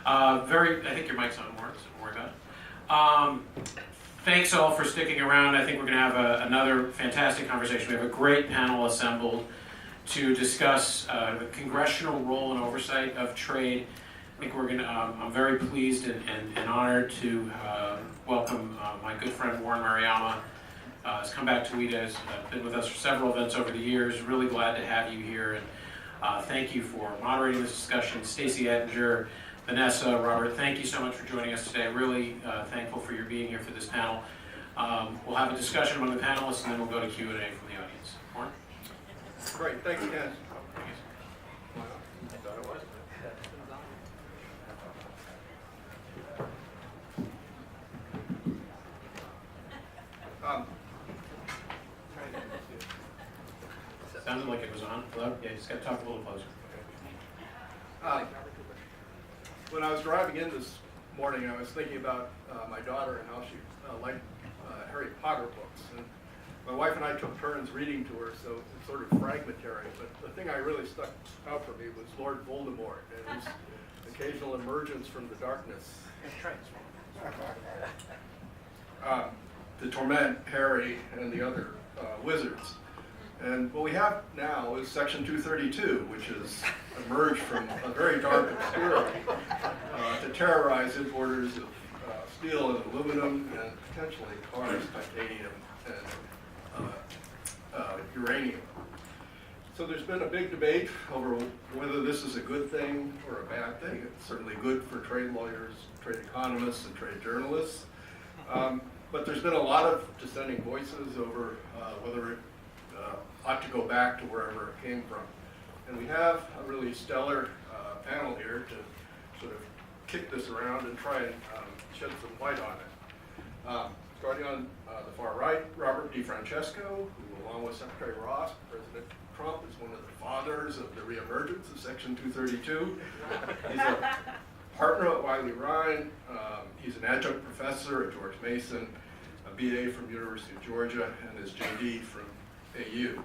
I think your mic's on, Warren, so don't worry about it. Thanks all for sticking around. I think we're going to have another fantastic conversation. We have a great panel assembled to discuss the congressional role and oversight of trade. I think we're going to, I'm very pleased and honored to welcome my good friend Warren Maruyama. Has come back to WITA, has been with us for several events over the years. Really glad to have you here, and thank you for moderating this discussion. Stacy, Ettinger, Vanessa, Robert, thank you so much for joining us today. Really thankful for your being here for this panel. We'll have a discussion among the panelists, and then we'll go to Q&A from the audience. Warren? Great, thanks, Ken. Sounded like it was on. Hello? Yeah, you just got to talk a little closer. When I was driving in this morning, I was thinking about my daughter and how she liked Harry Potter books. And my wife and I took turns reading to her, so it's sort of fragmentary. But the thing I really stuck out for me was Lord Voldemort and his occasional emergence from the darkness to torment Harry and the other wizards. And what we have now is Section 232, which has emerged from a very dark obscurity to terrorize importers of steel and aluminum and potentially cars, titanium, and uranium. So there's been a big debate over whether this is a good thing or a bad thing. It's certainly good for trade lawyers, trade economists, and trade journalists. But there's been a lot of dissenting voices over whether it ought to go back to wherever it came from. And we have a really stellar panel here to sort of kick this around and try and shed some light on it. Starting on the far right, Robert DeFrancesco, who along with Secretary Ross, President Trump, is one of the fathers of the reemergence of Section 232. He's a partner at Wiley Rein. He's an adjunct professor at George Mason, a BA from University of Georgia, and his JD from AU.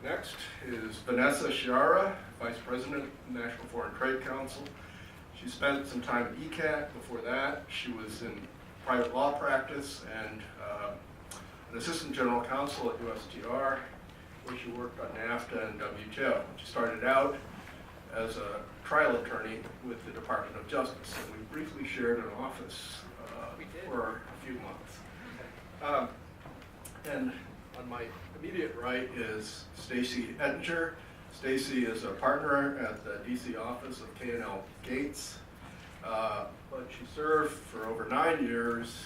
Next is Vanessa Sciarra, Vice President of the National Foreign Trade Council. She spent some time at ECAT. Before that, she was in private law practice and an assistant general counsel at USTR, where she worked on NAFTA and WTO. She started out as a trial attorney with the Department of Justice, and we briefly shared an office for a few months. And on my immediate right is Stacy Ettinger. Stacy is a partner at the DC office of K&L Gates, but she served for over 9 years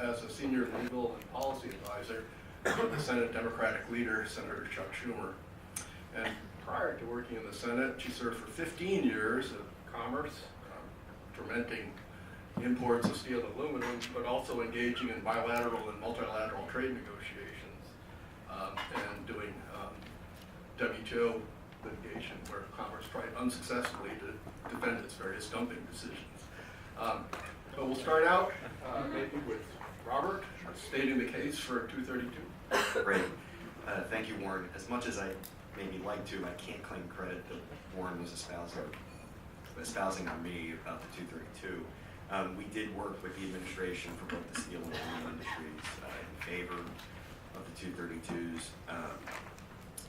as a senior legal and policy advisor to the Senate Democratic leader, Senator Chuck Schumer. And prior to working in the Senate, she served for 15 years at Commerce, tormenting imports of steel and aluminum, but also engaging in bilateral and multilateral trade negotiations and doing WTO litigation where Commerce tried unsuccessfully to defend its various dumping decisions. So we'll start out maybe with Robert stating the case for 232. Great. Thank you, Warren. As much as I maybe like to, I can't claim credit that Warren was espousing on me about the 232. We did work with the administration for both the steel and aluminum industries in favor of the 232s.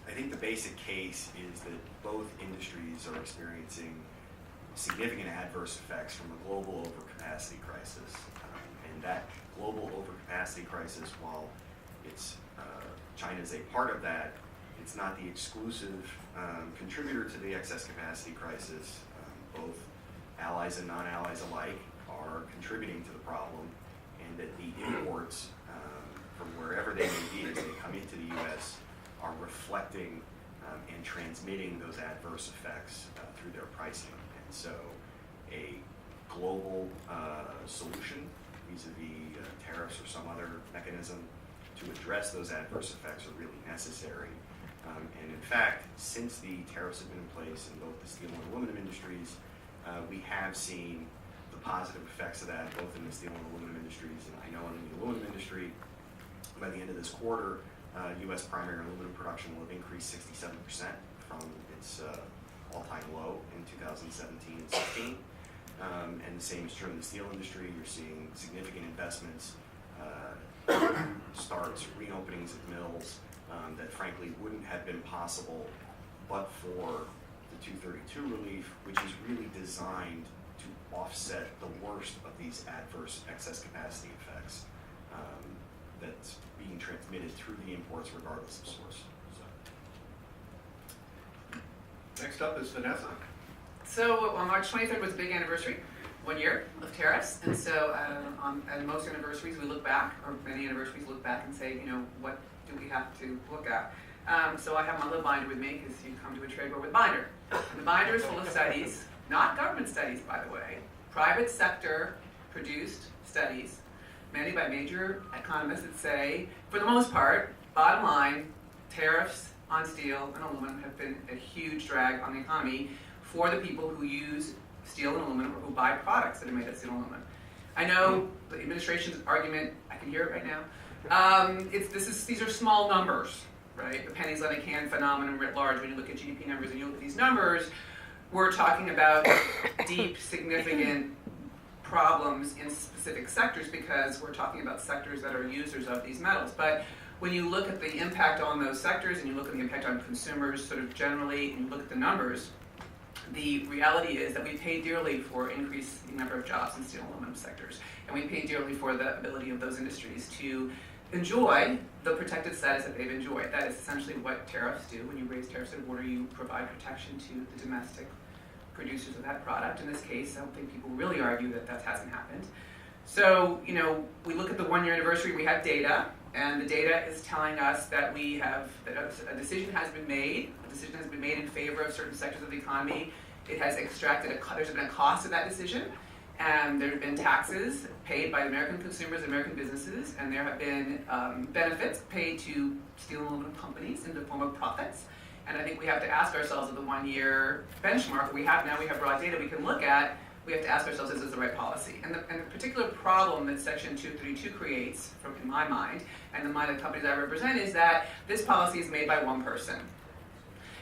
I think the basic case is that both industries are experiencing significant adverse effects from a global overcapacity crisis. And that global overcapacity crisis, while China is a part of that, it's not the exclusive contributor to the excess capacity crisis. Both allies and non-allies alike are contributing to the problem, and that the imports from wherever they may be as they come into the U.S. are reflecting and transmitting those adverse effects through their pricing. And so a global solution vis-a-vis tariffs or some other mechanism to address those adverse effects are really necessary. And in fact, since the tariffs have been in place in both the steel and aluminum industries, we have seen the positive effects of that both in the steel and aluminum industries. And I know in the aluminum industry, by the end of this quarter, U.S. primary aluminum production will have increased 67% from its all-time low in 2017 and 16. and the same is true in the steel industry. You're seeing significant investments, starts, reopenings of mills that frankly wouldn't have been possible but for the 232 relief, which is really designed to offset the worst of these adverse excess capacity effects that's being transmitted through the imports regardless of source. Next up is Vanessa. So on March 23rd was a big anniversary, 1 year of tariffs, and so at most anniversaries we look back, or many anniversaries look back and say, you know, what do we have to look at? So I have my little binder with me, because you come to a trade war with binder. And the binder is full of studies, not government studies, by the way, private sector produced studies, many by major economists that say, for the most part, bottom line, tariffs on steel and aluminum have been a huge drag on the economy for the people who use steel and aluminum or who buy products that are made of steel and aluminum. I know the administration's argument, I can hear it right now, these are small numbers, right? The pennies on a can phenomenon writ large, when you look at GDP numbers and you look at these numbers, we're talking about deep, significant problems in specific sectors because we're talking about sectors that are users of these metals. But when you look at the impact on those sectors and you look at the impact on consumers sort of generally and you look at the numbers, the reality is that we pay dearly for increasing number of jobs in steel and aluminum sectors. And we pay dearly for the ability of those industries to enjoy the protected status that they've enjoyed. That is essentially what tariffs do. When you raise tariffs at border, you provide protection to the domestic producers of that product. In this case, I don't think people really argue that that hasn't happened. So, you know, we look at the 1 year anniversary, we have data, and the data is telling us that a decision has been made. A decision has been made in favor of certain sectors of the economy. It has extracted there's been a cost of that decision, and there have been taxes paid by American consumers, American businesses, and there have been benefits paid to steel and aluminum companies in the form of profits. And I think we have to ask ourselves at the 1 year benchmark we have broad data we can look at, we have to ask ourselves, is this the right policy? And the particular problem that Section 232 creates, in my mind, and the mind of the companies I represent, is that this policy is made by one person.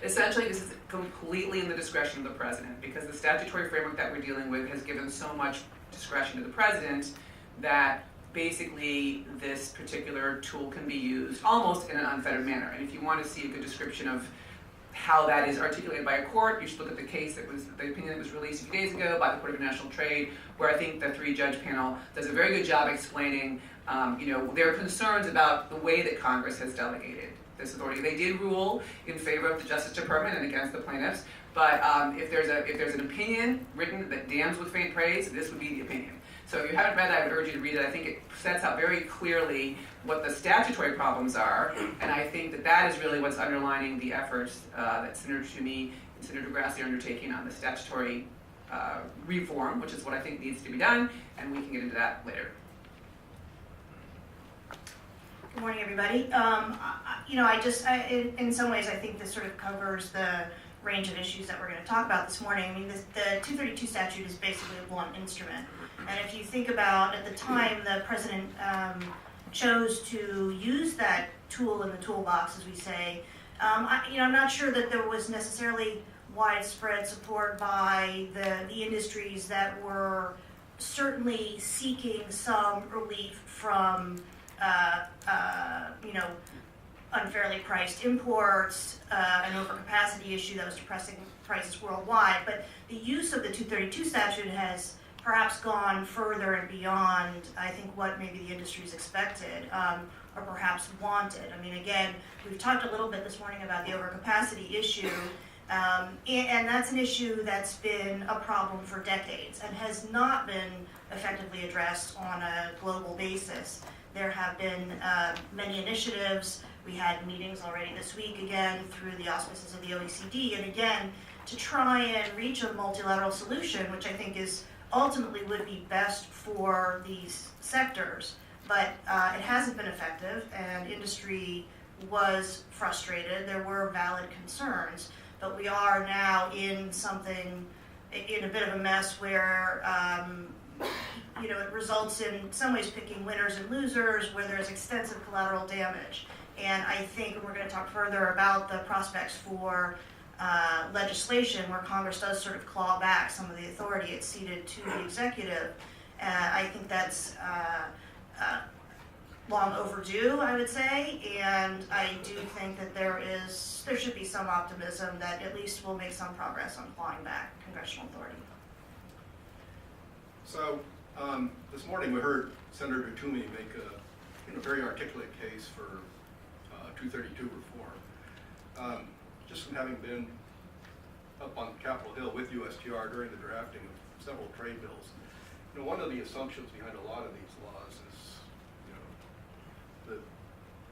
Essentially, this is completely in the discretion of the president, because the statutory framework that we're dealing with has given so much discretion to the president that basically this particular tool can be used almost in an unfettered manner. And if you want to see a good description of how that is articulated by a court, you should look at the opinion that was released a few days ago by the Court of International Trade, where I think the 3-judge panel does a very good job explaining their concerns about the way that Congress has delegated this authority. They did rule in favor of the Justice Department and against the plaintiffs, but if there's an opinion written that damns with faint praise, this would be the opinion. So if you haven't read that, I would urge you to read it. I think it sets out very clearly what the statutory problems are, and I think that is really what's underlining the efforts that Senator Toomey and Senator Grassley are undertaking on the statutory reform, which is what I think needs to be done, and we can get into that later. Good morning, everybody. In some ways, I think this sort of covers the range of issues that we're going to talk about this morning. I mean, the 232 statute is basically a blunt instrument. And if you think about, at the time, the president chose to use that tool in the toolbox, as we say, I'm not sure that there was necessarily widespread support by the industries that were certainly seeking some relief from unfairly priced imports, an overcapacity issue that was depressing prices worldwide. But the use of the 232 statute has perhaps gone further and beyond, I think, what maybe the industry's expected or perhaps wanted. I mean, again, we've talked a little bit this morning about the overcapacity issue, and that's an issue that's been a problem for decades and has not been effectively addressed on a global basis. There have been many initiatives. We had meetings already this week, again, through the auspices of the OECD, and again, to try and reach a multilateral solution, which I think ultimately would be best for these sectors. But it hasn't been effective, and industry was frustrated. There were valid concerns, but we are now in a bit of a mess where it results in some ways picking winners and losers, where there's extensive collateral damage. And I think we're going to talk further about the prospects for legislation where Congress does sort of claw back some of the authority it's ceded to the executive. I think that's long overdue, I would say, and I do think that there should be some optimism that at least we'll make some progress on clawing back congressional authority. So this morning we heard Senator Toomey make a very articulate case for 232 reform. Just from having been up on Capitol Hill with USTR during the drafting of several trade bills, one of the assumptions behind a lot of these laws is, the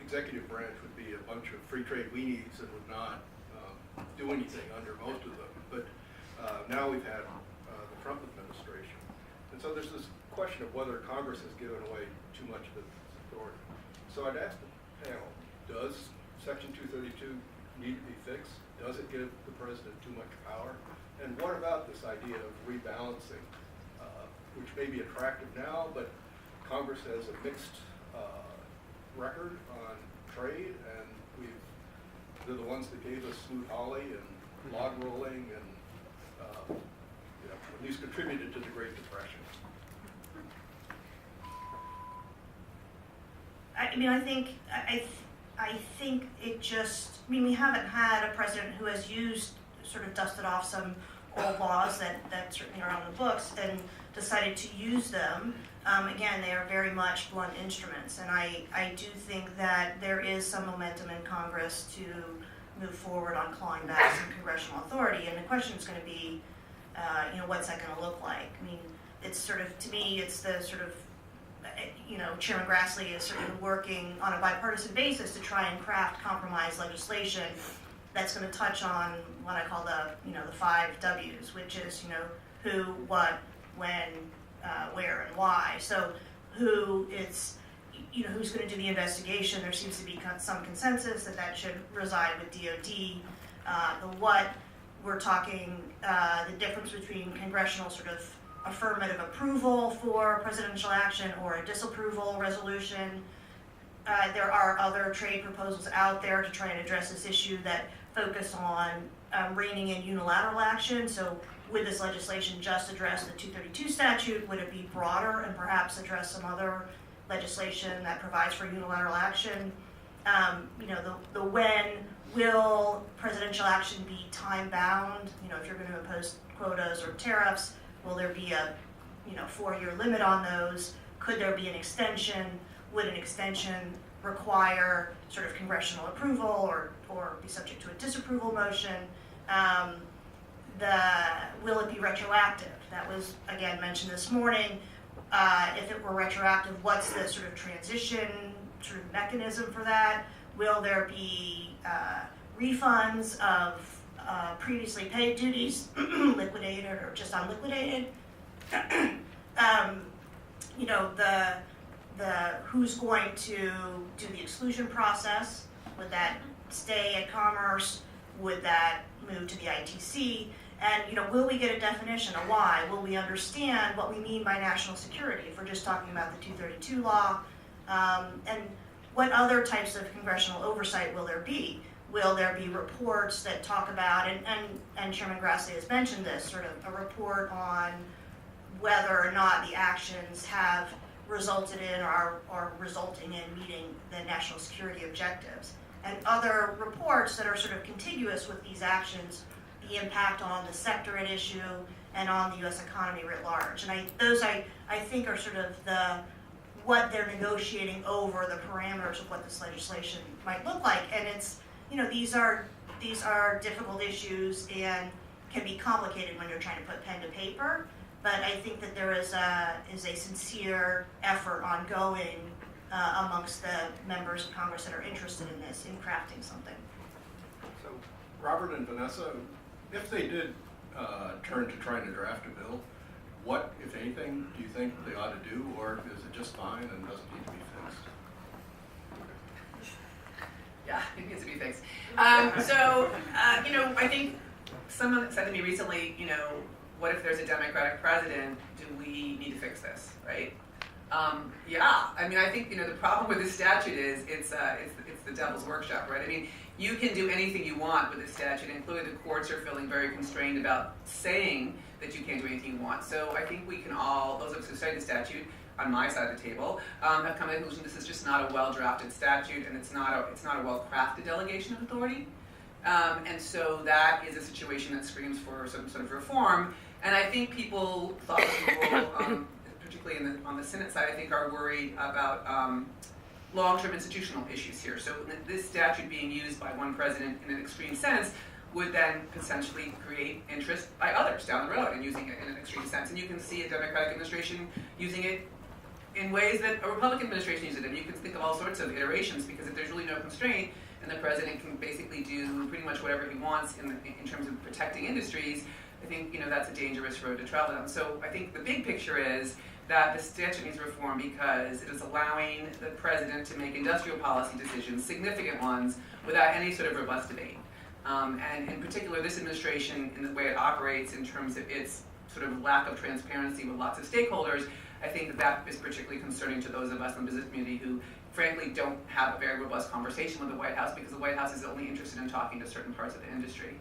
executive branch would be a bunch of free trade weenies and would not do anything under most of them. But now we've had the Trump administration. And so there's this question of whether Congress has given away too much of its authority. So I'd ask the panel, does Section 232 need to be fixed? Does it give the president too much power? And what about this idea of rebalancing, which may be attractive now, but Congress has a mixed record on trade, and they're the ones that gave us Smoot-Hawley and log rolling and at least contributed to the Great Depression. I think it just, we haven't had a president who has sort of dusted off some old laws that certainly are on the books and decided to use them. Again, they are very much blunt instruments, and I do think that there is some momentum in Congress to move forward on clawing back some congressional authority, and the question is going to be, what's that going to look like? It's sort of, to me, it's the sort of, Chairman Grassley is sort of working on a bipartisan basis to try and craft compromise legislation that's going to touch on what I call the 5 W's, which is, who, what, when, where, and why. So who's going to do the investigation? There seems to be some consensus that should reside with DOD. The what, we're talking the difference between congressional sort of affirmative approval for presidential action or a disapproval resolution. There are other trade proposals out there to try and address this issue that focus on reining in unilateral action. So would this legislation just address the 232 statute? Would it be broader and perhaps address some other legislation that provides for unilateral action? The when, will presidential action be time bound? If you're going to impose quotas or tariffs, will there be a 4-year limit on those? Could there be an extension? Would an extension require sort of congressional approval or be subject to a disapproval motion? Will it be retroactive? That was, again, mentioned this morning. If it were retroactive, what's the sort of transition sort of mechanism for that? Will there be refunds of previously paid duties, liquidated or just unliquidated? Who's going to do the exclusion process? Would that stay at Commerce? Would that move to the ITC? And will we get a definition of why? Will we understand what we mean by national security if we're just talking about the 232 law? And what other types of congressional oversight will there be? Will there be reports that talk about, and Chairman Grassley has mentioned this, sort of a report on whether or not the actions have resulted in or are resulting in meeting the national security objectives? And other reports that are sort of contiguous with these actions, the impact on the sector at issue and on the U.S. economy writ large. And those I think are sort of what they're negotiating over, the parameters of what this legislation might look like. And it's, these are difficult issues and can be complicated when you're trying to put pen to paper. But I think that there is a sincere effort ongoing amongst the members of Congress that are interested in this, in crafting something. So, Robert and Vanessa, if they did turn to trying to draft a bill, what, if anything, do you think they ought to do, or is it just fine and doesn't need to be fixed? Yeah, it needs to be fixed. I think someone said to me recently, what if there's a Democratic president? Do we need to fix this, right? I think the problem with this statute is it's the devil's workshop, right? you can do anything you want with this statute, and clearly the courts are feeling very constrained about saying that you can't do anything you want. So I think we can all, those of us who study the statute, on my side of the table, have come to the conclusion this is just not a well-drafted statute, and it's not a well-crafted delegation of authority. And so that is a situation that screams for some sort of reform. And I think people thought the rule, particularly on the Senate side, I think are worried about long-term institutional issues here. So this statute being used by one president in an extreme sense would then potentially create interest by others down the road in using it in an extreme sense. And you can see a Democratic administration using it in ways that a Republican administration uses it. And you can think of all sorts of iterations, because if there's really no constraint and the president can basically do pretty much whatever he wants in terms of protecting industries, I think that's a dangerous road to travel down. So I think the big picture is that the statute needs reform because it is allowing the president to make industrial policy decisions, significant ones, without any sort of robust debate. And in particular, this administration, in the way it operates in terms of its sort of lack of transparency with lots of stakeholders, I think that is particularly concerning to those of us in the business community who, frankly, don't have a very robust conversation with the White House, because the White House is only interested in talking to certain parts of the industry.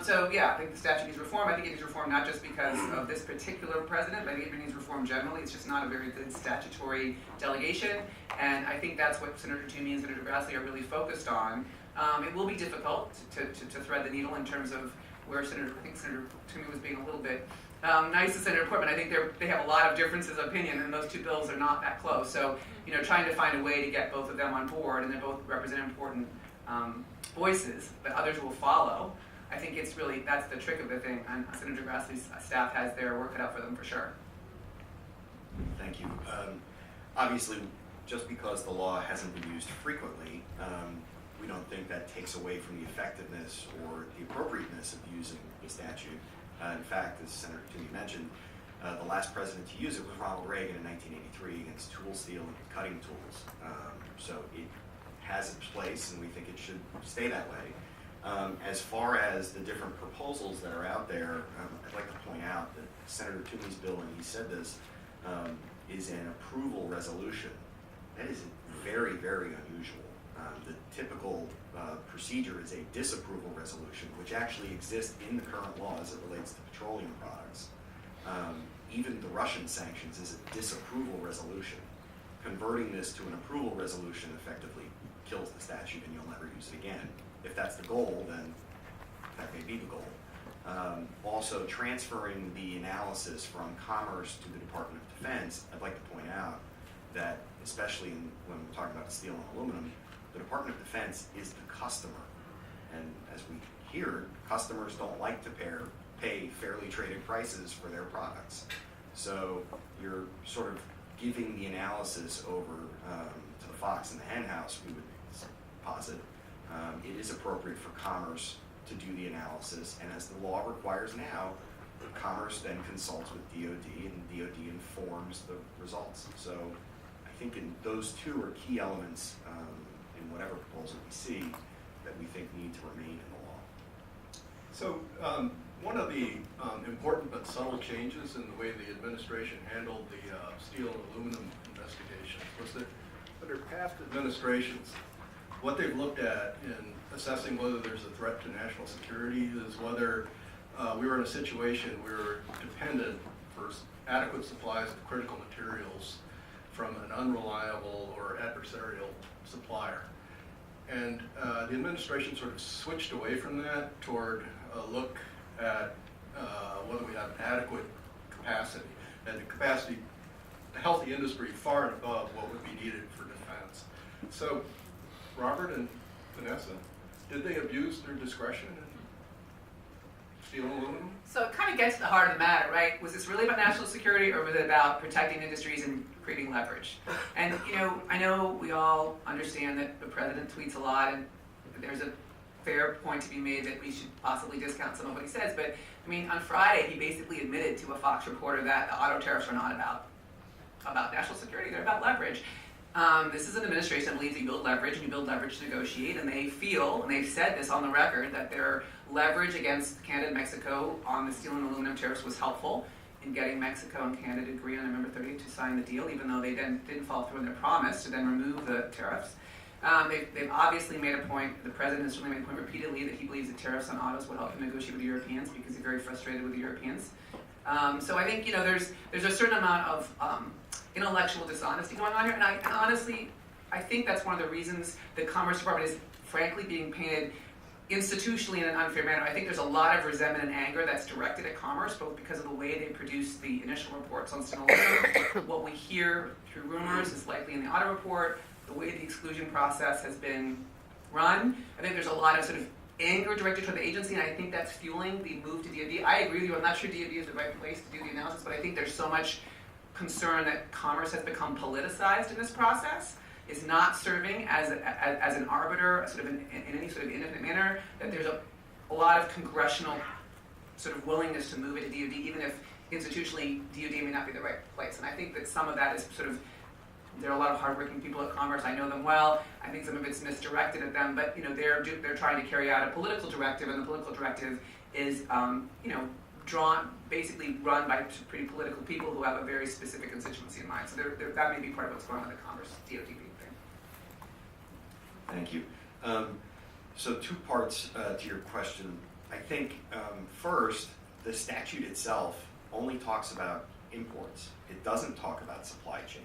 So yeah, I think the statute needs reform. I think it needs reform not just because of this particular president, but I think it needs reform generally. It's just not a very good statutory delegation, and I think that's what Senator Toomey and Senator Grassley are really focused on. It will be difficult to thread the needle in terms of where I think Senator Toomey was being a little bit nice to Senator Portman. I think they have a lot of differences of opinion, and those two bills are not that close. So, trying to find a way to get both of them on board, and they both represent important voices that others will follow. I think that's the trick of the thing, and Senator Grassley's staff has their work cut out for them for sure. Thank you. Obviously, just because the law hasn't been used frequently, we don't think that takes away from the effectiveness or the appropriateness of using the statute. In fact, as Senator Toomey mentioned, the last president to use it was Ronald Reagan in 1983 against tool steel and cutting tools. So it has its place, and we think it should stay that way. As far as the different proposals that are out there, I'd like to point out that Senator Toomey's bill, and he said this, is an approval resolution. That is very, very unusual. The typical procedure is a disapproval resolution, which actually exists in the current law as it relates to petroleum products. Even the Russian sanctions is a disapproval resolution. Converting this to an approval resolution effectively kills the statute, and you'll never use it again. If that's the goal, then that may be the goal. Also, transferring the analysis from Commerce to the Department of Defense, I'd like to point out that, especially when we're talking about steel and aluminum, the Department of Defense is the customer. And as we hear, customers don't like to pay fairly traded prices for their products. So you're sort of giving the analysis over to the fox in the hen house, we would posit. It is appropriate for Commerce to do the analysis, and as the law requires now, Commerce then consults with DOD, and DOD informs the results. So I think those two are key elements in whatever proposal we see that we think need to remain in the law. So one of the important but subtle changes in the way the administration handled the steel and aluminum investigations was that under past administrations, what they've looked at in assessing whether there's a threat to national security is whether we were in a situation where we were dependent for adequate supplies of critical materials from an unreliable or adversarial supplier. And the administration sort of switched away from that toward a look at whether we have adequate capacity, and the capacity, a healthy industry far and above what would be needed for defense. So Robert and Vanessa, did they abuse their discretion in steel and aluminum? So it kind of gets to the heart of the matter, right? Was this really about national security, or was it about protecting industries and creating leverage? And I know we all understand that the president tweets a lot, and there's a fair point to be made that we should possibly discount some of what he says. But I mean, on Friday, he basically admitted to a Fox reporter that the auto tariffs are not about national security; they're about leverage. This is an administration that believes that you build leverage, and you build leverage to negotiate, and they feel, and they've said this on the record, that their leverage against Canada and Mexico on the steel and aluminum tariffs was helpful in getting Mexico and Canada to agree on November 30th to sign the deal, even though they then didn't follow through on their promise to then remove the tariffs. They've obviously made a point, the president has certainly made a point repeatedly that he believes that tariffs on autos will help him negotiate with the Europeans because he's very frustrated with the Europeans. So I think, there's a certain amount of intellectual dishonesty going on here, and honestly, I think that's one of the reasons the Commerce Department is frankly being painted institutionally in an unfair manner. I think there's a lot of resentment and anger that's directed at Commerce, both because of the way they produce the initial reports on steel and aluminum. What we hear through rumors is likely in the audit report, the way the exclusion process has been run. I think there's a lot of sort of anger directed toward the agency, and I think that's fueling the move to DoD. I agree with you, I'm not sure DoD is the right place to do the analysis, but I think there's so much concern that Commerce has become politicized in this process, is not serving as an arbiter, sort of in any sort of independent manner, that there's a lot of congressional sort of willingness to move it to DoD, even if institutionally DoD may not be the right place. And I think that some of that is sort of, there are a lot of hardworking people at Commerce, I know them well, I think some of it's misdirected at them, but they're trying to carry out a political directive, and the political directive is basically run by pretty political people who have a very specific constituency in mind. So that may be part of what's going on with the Commerce DoD thing. Thank you. So two parts to your question. I think first, the statute itself only talks about imports. It doesn't talk about supply chains.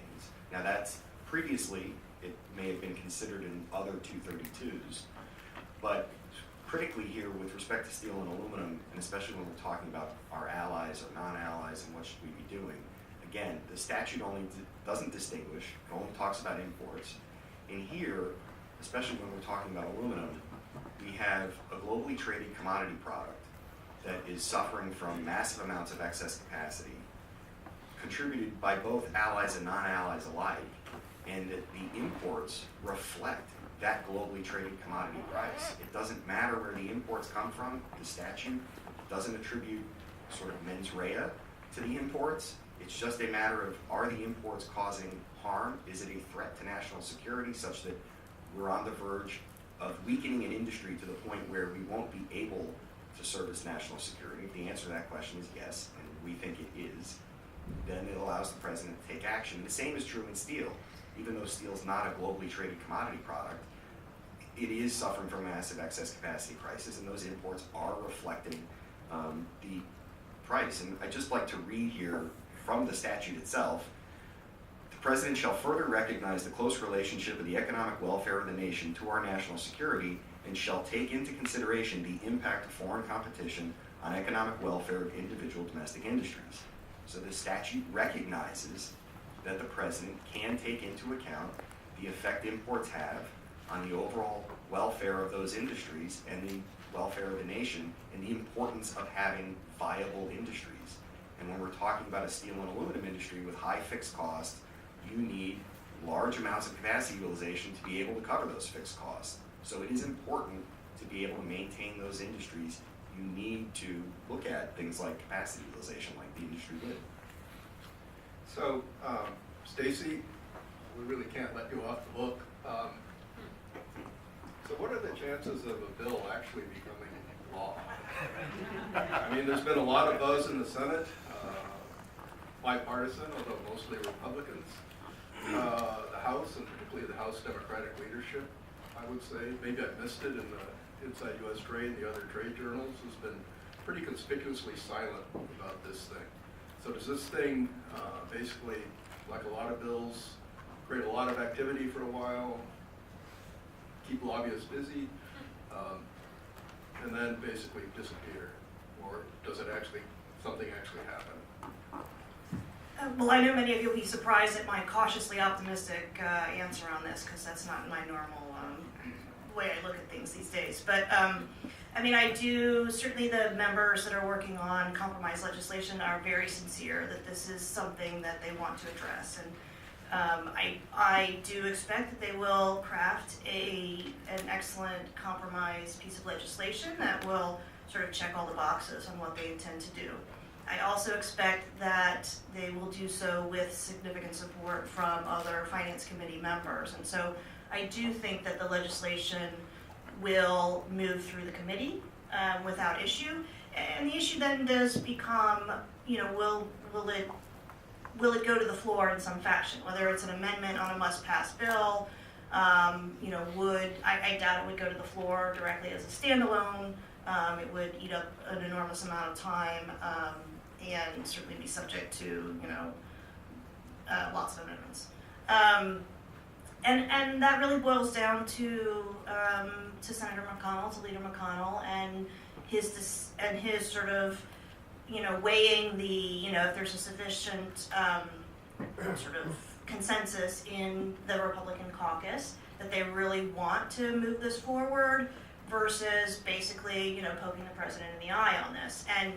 Now that's previously, it may have been considered in other 232s, but critically here with respect to steel and aluminum, and especially when we're talking about our allies or non-allies and what should we be doing, again, the statute only doesn't distinguish, it only talks about imports. And here, especially when we're talking about aluminum, we have a globally traded commodity product that is suffering from massive amounts of excess capacity, contributed by both allies and non-allies alike, and that the imports reflect that globally traded commodity price. It doesn't matter where the imports come from. The statute doesn't attribute sort of mens rea to the imports. It's just a matter of, are the imports causing harm? Is it a threat to national security such that we're on the verge of weakening an industry to the point where we won't be able to service national security? If the answer to that question is yes, and we think it is, then it allows the president to take action. And the same is true in steel. Even though steel is not a globally traded commodity product, it is suffering from a massive excess capacity crisis, and those imports are reflecting the price. And I'd just like to read here from the statute itself. The president shall further recognize the close relationship of the economic welfare of the nation to our national security, and shall take into consideration the impact of foreign competition on economic welfare of individual domestic industries. So the statute recognizes that the president can take into account the effect imports have on the overall welfare of those industries and the welfare of the nation, and the importance of having viable industries. And when we're talking about a steel and aluminum industry with high fixed costs, you need large amounts of capacity utilization to be able to cover those fixed costs. So it is important to be able to maintain those industries. You need to look at things like capacity utilization like the industry did. So, Stacy, we really can't let you off the hook. So what are the chances of a bill actually becoming law? I mean, there's been a lot of buzz in the Senate, bipartisan, although mostly Republicans. The House, and particularly the House Democratic leadership, I would say, maybe I missed it in the Inside U.S. Trade, the other trade journals, has been pretty conspicuously silent about this thing. So does this thing basically, like a lot of bills, create a lot of activity for a while, keep lobbyists busy, and then basically disappear? Or does it something actually happen? Well, I know many of you will be surprised at my cautiously optimistic answer on this, because that's not my normal way I look at things these days. But I mean, certainly the members that are working on compromise legislation are very sincere that this is something that they want to address. And I do expect that they will craft an excellent compromise piece of legislation that will sort of check all the boxes on what they intend to do. I also expect that they will do so with significant support from other Finance Committee members. And so I do think that the legislation will move through the committee without issue. And the issue then does become, will it go to the floor in some fashion, whether it's an amendment on a must-pass bill, I doubt it would go to the floor directly as a standalone. It would eat up an enormous amount of time, and certainly be subject to, lots of amendments. And that really boils down to Senator McConnell, to Leader McConnell, and his sort of, weighing the, if there's a sufficient sort of consensus in the Republican caucus that they really want to move this forward versus basically, poking the president in the eye on this. And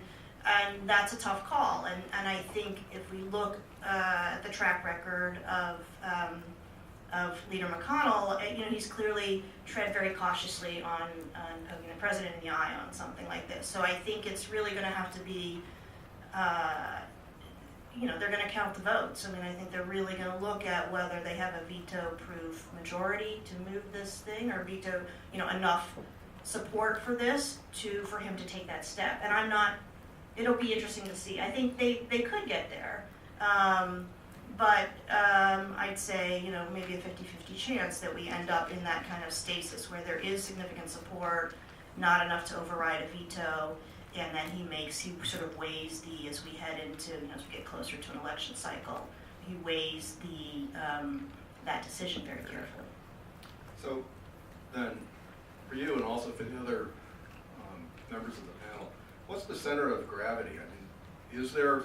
that's a tough call. And I think if we look at the track record of Leader McConnell, he's clearly tread very cautiously on poking the president in the eye on something like this. So I think it's really going to have to be, they're going to count the votes. I mean, I think they're really going to look at whether they have a veto-proof majority to move this thing, or veto, enough support for this for him to take that step. And it'll be interesting to see. I think they could get there. But I'd say, maybe a 50-50 chance that we end up in that kind of stasis where there is significant support, not enough to override a veto, and then he sort of weighs as we head into, as we get closer to an election cycle, he weighs that decision very carefully. So then, for you and also for the other members of the panel, what's the center of gravity? I mean, is there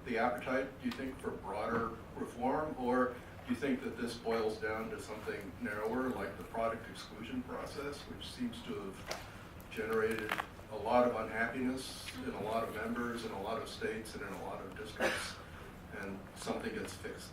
the appetite, do you think, for broader reform, or do you think that this boils down to something narrower, like the product exclusion process, which seems to have generated a lot of unhappiness in a lot of members, in a lot of states, and in a lot of districts, and something gets fixed